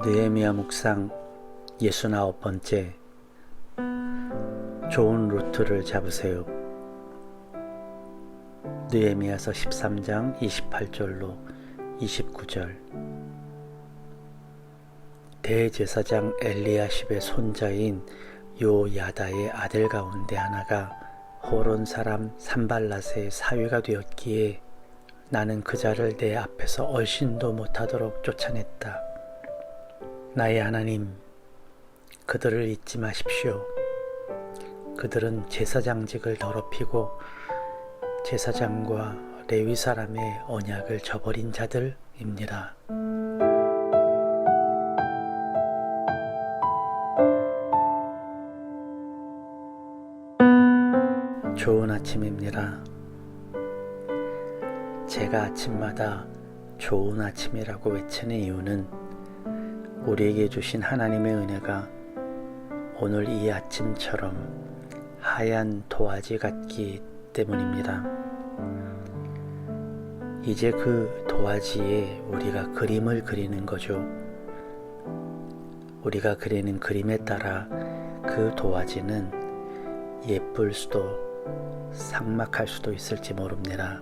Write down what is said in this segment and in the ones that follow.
느헤미야 묵상 69번째. 좋은 루트를 잡으세요. 느헤미야서 13장 28절로 29절. 대제사장 엘리야십의 손자인 요야다의 아들 가운데 하나가 호론 사람 산발랏의 사위가 되었기에 나는 그 자를 내 앞에서 얼씬도 못하도록 쫓아냈다. 나의 하나님, 그들을 잊지 마십시오. 그들은 제사장직을 더럽히고 제사장과 레위 사람의 언약을 저버린 자들입니다. 좋은 아침입니다. 제가 아침마다 좋은 아침이라고 외치는 이유는 우리에게 주신 하나님의 은혜가 오늘 이 아침처럼 하얀 도화지 같기 때문입니다. 이제 그 도화지에 우리가 그림을 그리는 거죠. 우리가 그리는 그림에 따라 그 도화지는 예쁠 수도 삭막할 수도 있을지 모릅니다.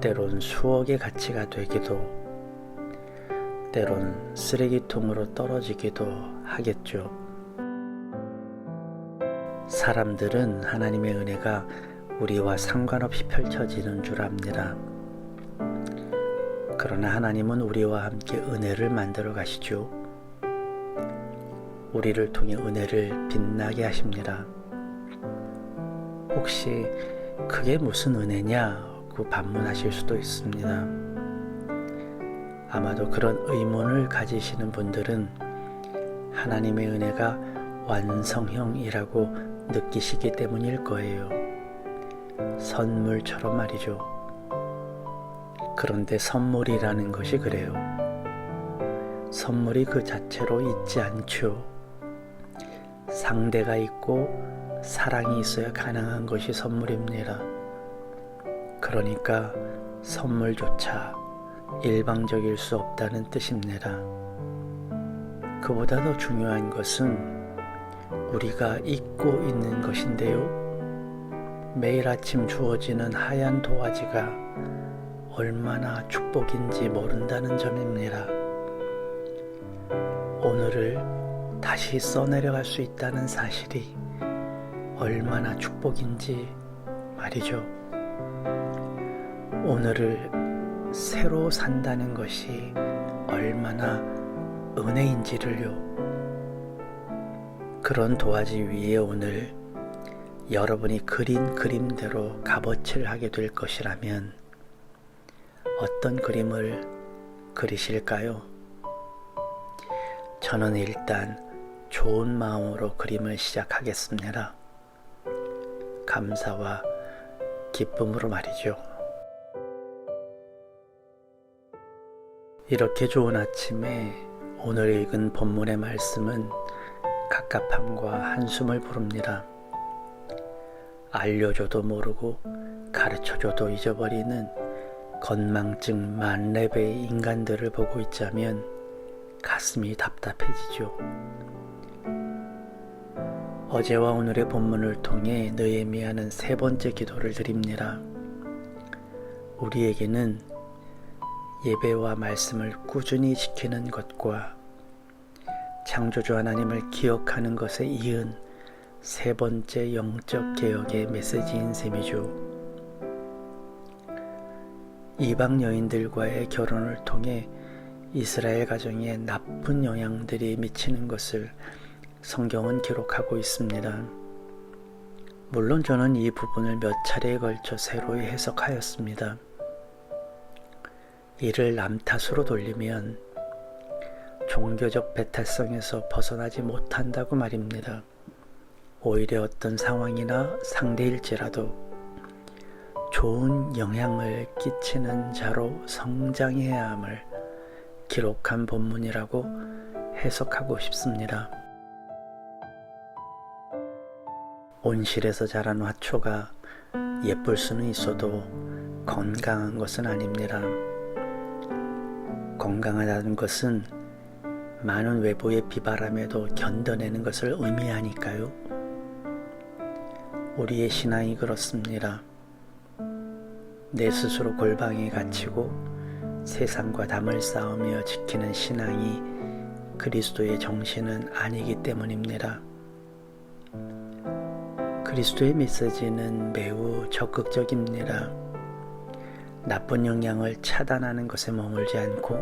때론 수억의 가치가 되기도, 때론 쓰레기통으로 떨어지기도 하겠죠. 사람들은 하나님의 은혜가 우리와 상관없이 펼쳐지는 줄 압니다. 그러나 하나님은 우리와 함께 은혜를 만들어 가시죠. 우리를 통해 은혜를 빛나게 하십니다. 혹시 그게 무슨 은혜냐고 반문하실 수도 있습니다. 아마도 그런 의문을 가지시는 분들은 하나님의 은혜가 완성형이라고 느끼시기 때문일 거예요. 선물처럼 말이죠. 그런데 선물이라는 것이 그래요. 선물이 그 자체로 있지 않죠. 상대가 있고 사랑이 있어야 가능한 것이 선물입니다. 그러니까 선물조차 일방적일 수 없다는 뜻입니다. 그보다 더 중요한 것은 우리가 잊고 있는 것인데요. 매일 아침 주어지는 하얀 도화지가 얼마나 축복인지 모른다는 점입니다. 오늘을 다시 써내려갈 수 있다는 사실이 얼마나 축복인지 말이죠. 오늘을 새로 산다는 것이 얼마나 은혜인지를요. 그런 도화지 위에 오늘 여러분이 그린 그림대로 값어치를 하게 될 것이라면 어떤 그림을 그리실까요? 저는 일단 좋은 마음으로 그림을 시작하겠습니다. 감사와 기쁨으로 말이죠. 이렇게 좋은 아침에 오늘 읽은 본문의 말씀은 갑갑함과 한숨을 부릅니다. 알려줘도 모르고 가르쳐줘도 잊어버리는 건망증 만렙의 인간들을 보고 있자면 가슴이 답답해지죠. 어제와 오늘의 본문을 통해 느헤미야는 세 번째 기도를 드립니다. 우리에게는 예배와 말씀을 꾸준히 지키는 것과 창조주 하나님을 기억하는 것에 이은 세 번째 영적 개혁의 메시지인 셈이죠. 이방 여인들과의 결혼을 통해 이스라엘 가정에 나쁜 영향들이 미치는 것을 성경은 기록하고 있습니다. 물론 저는 이 부분을 몇 차례에 걸쳐 새로이 해석하였습니다. 이를 남 탓으로 돌리면 종교적 배탈성에서 벗어나지 못한다고 말입니다. 오히려 어떤 상황이나 상대일지라도 좋은 영향을 끼치는 자로 성장해야 함을 기록한 본문이라고 해석하고 싶습니다. 온실에서 자란 화초가 예쁠 수는 있어도 건강한 것은 아닙니다. 건강하다는 것은 많은 외부의 비바람에도 견뎌내는 것을 의미하니까요. 우리의 신앙이 그렇습니다. 내 스스로 골방에 갇히고 세상과 담을 쌓으며 지키는 신앙이 그리스도의 정신은 아니기 때문입니다. 그리스도의 메시지는 매우 적극적입니다. 나쁜 영향을 차단하는 것에 머물지 않고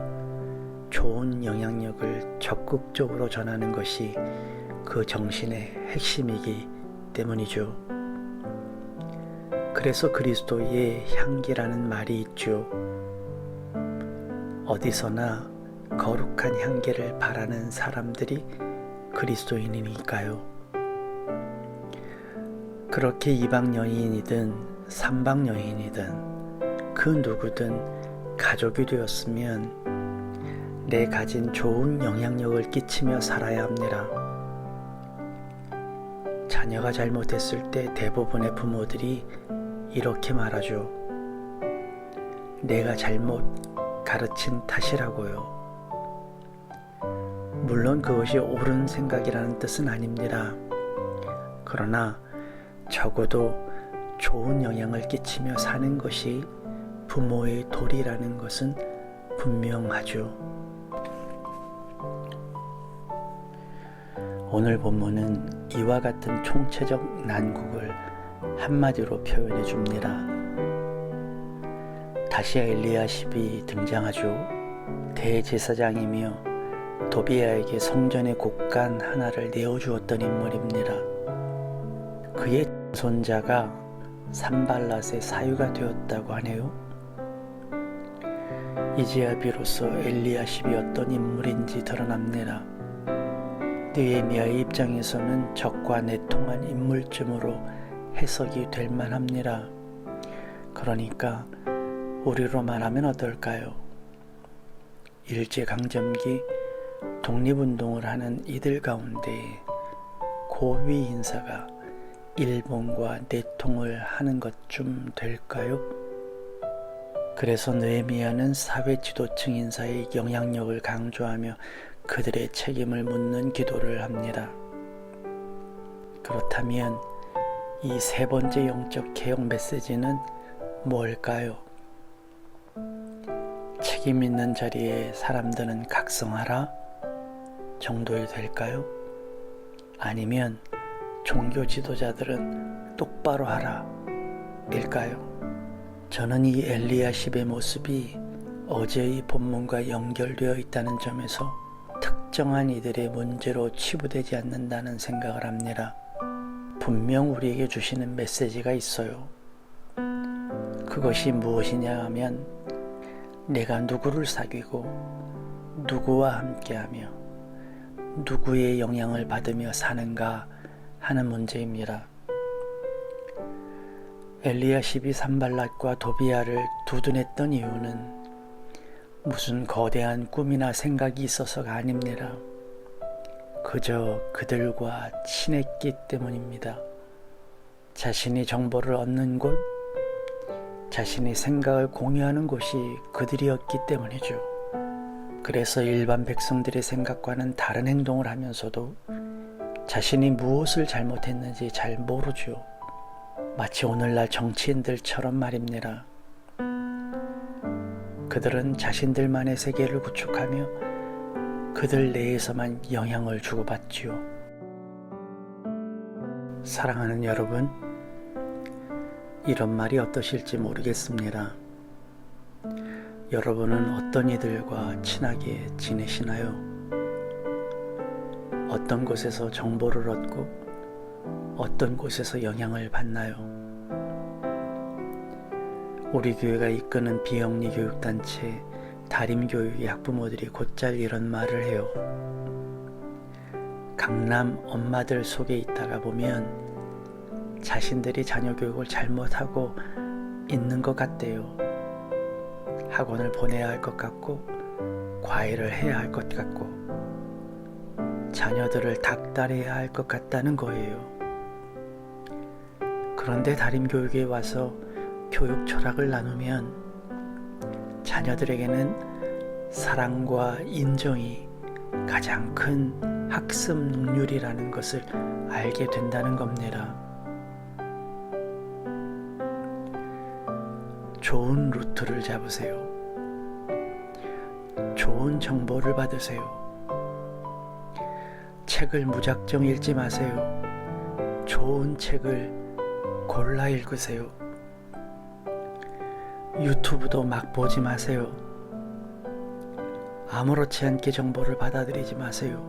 좋은 영향력을 적극적으로 전하는 것이 그 정신의 핵심이기 때문이죠. 그래서 그리스도의 향기라는 말이 있죠. 어디서나 거룩한 향기를 바라는 사람들이 그리스도인이니까요. 그렇게 이방 여인이든 삼방 여인이든 그 누구든 가족이 되었으면 내 가진 좋은 영향력을 끼치며 살아야 합니다. 자녀가 잘못했을 때 대부분의 부모들이 이렇게 말하죠. 내가 잘못 가르친 탓이라고요. 물론 그것이 옳은 생각이라는 뜻은 아닙니다. 그러나 적어도 좋은 영향을 끼치며 사는 것이 부모의 도리라는 것은 분명하죠. 오늘 본문은 이와 같은 총체적 난국을 한마디로 표현해 줍니다. 다시 엘리야십이 등장하죠. 대제사장이며 도비야에게 성전의 곡간 하나를 내어주었던 인물입니다. 그의 손자가 산발랏의 사유가 되었다고 하네요. 이제야 비로소 엘리야십이 어떤 인물인지 드러납니다. 느헤미야의 입장에서는 적과 내통한 인물쯤으로 해석이 될 만합니다. 그러니까 우리로 말하면 어떨까요? 일제강점기 독립운동을 하는 이들 가운데 고위 인사가 일본과 내통을 하는 것쯤 될까요? 그래서 느헤미야는 사회 지도층 인사의 영향력을 강조하며 그들의 책임을 묻는 기도를 합니다. 그렇다면 이 세 번째 영적 개혁 메시지는 뭘까요? 책임 있는 자리에 사람들은 각성하라 정도에 될까요? 아니면 종교 지도자들은 똑바로 하라 일까요? 저는 이 엘리야십의 모습이 어제의 본문과 연결되어 있다는 점에서 특정한 이들의 문제로 치부되지 않는다는 생각을 합니다. 분명 우리에게 주시는 메시지가 있어요. 그것이 무엇이냐 하면 내가 누구를 사귀고 누구와 함께하며 누구의 영향을 받으며 사는가 하는 문제입니다. 엘리야십이 산발랏과 도비야를 두둔했던 이유는 무슨 거대한 꿈이나 생각이 있어서가 아닙니다. 그저 그들과 친했기 때문입니다. 자신이 정보를 얻는 곳, 자신의 생각을 공유하는 곳이 그들이었기 때문이죠. 그래서 일반 백성들의 생각과는 다른 행동을 하면서도 자신이 무엇을 잘못했는지 잘 모르죠. 마치 오늘날 정치인들처럼 말입니다. 그들은 자신들만의 세계를 구축하며 그들 내에서만 영향을 주고받지요. 사랑하는 여러분, 이런 말이 어떠실지 모르겠습니다. 여러분은 어떤 이들과 친하게 지내시나요? 어떤 곳에서 정보를 얻고 어떤 곳에서 영향을 받나요? 우리 교회가 이끄는 비영리 교육단체 다림교육의 학부모들이 곧잘 이런 말을 해요. 강남 엄마들 속에 있다가 보면 자신들이 자녀 교육을 잘못하고 있는 것 같대요. 학원을 보내야 할 것 같고 과외를 해야 할 것 같고 자녀들을 닥달해야 할 것 같다는 거예요. 그런데 다림교육에 와서 교육 철학을 나누면 자녀들에게는 사랑과 인정이 가장 큰 학습 능률이라는 것을 알게 된다는 겁니다. 좋은 루트를 잡으세요. 좋은 정보를 받으세요. 책을 무작정 읽지 마세요. 좋은 책을 골라 읽으세요. 유튜브도 막 보지 마세요. 아무렇지 않게 정보를 받아들이지 마세요.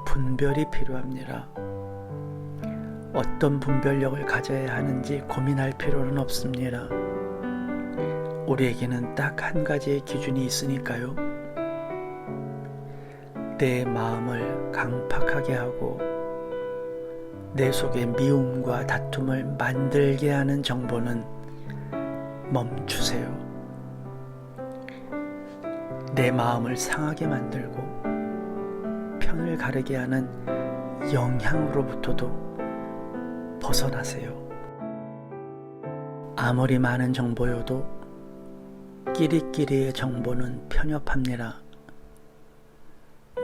분별이 필요합니다. 어떤 분별력을 가져야 하는지 고민할 필요는 없습니다. 우리에게는 딱 한 가지의 기준이 있으니까요. 내 마음을 강팍하게 하고 내 속에 미움과 다툼을 만들게 하는 정보는 멈추세요. 내 마음을 상하게 만들고 편을 가르게 하는 영향으로부터도 벗어나세요. 아무리 많은 정보여도 끼리끼리의 정보는 편협합니다.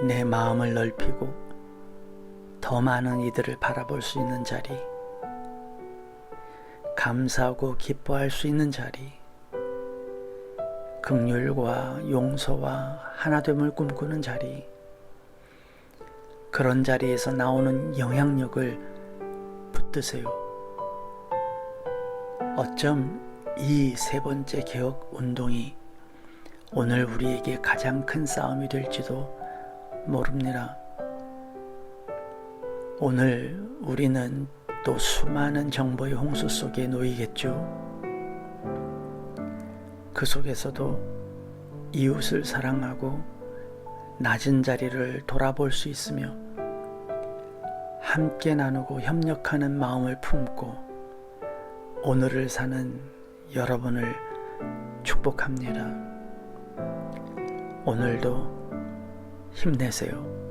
내 마음을 넓히고 더 많은 이들을 바라볼 수 있는 자리, 감사하고 기뻐할 수 있는 자리, 긍휼과 용서와 하나됨을 꿈꾸는 자리, 그런 자리에서 나오는 영향력을 붙드세요. 어쩜 이 세 번째 개혁 운동이 오늘 우리에게 가장 큰 싸움이 될지도 모릅니다. 오늘 우리는 또 수많은 정보의 홍수 속에 놓이겠죠. 그 속에서도 이웃을 사랑하고 낮은 자리를 돌아볼 수 있으며 함께 나누고 협력하는 마음을 품고 오늘을 사는 여러분을 축복합니다. 오늘도 힘내세요.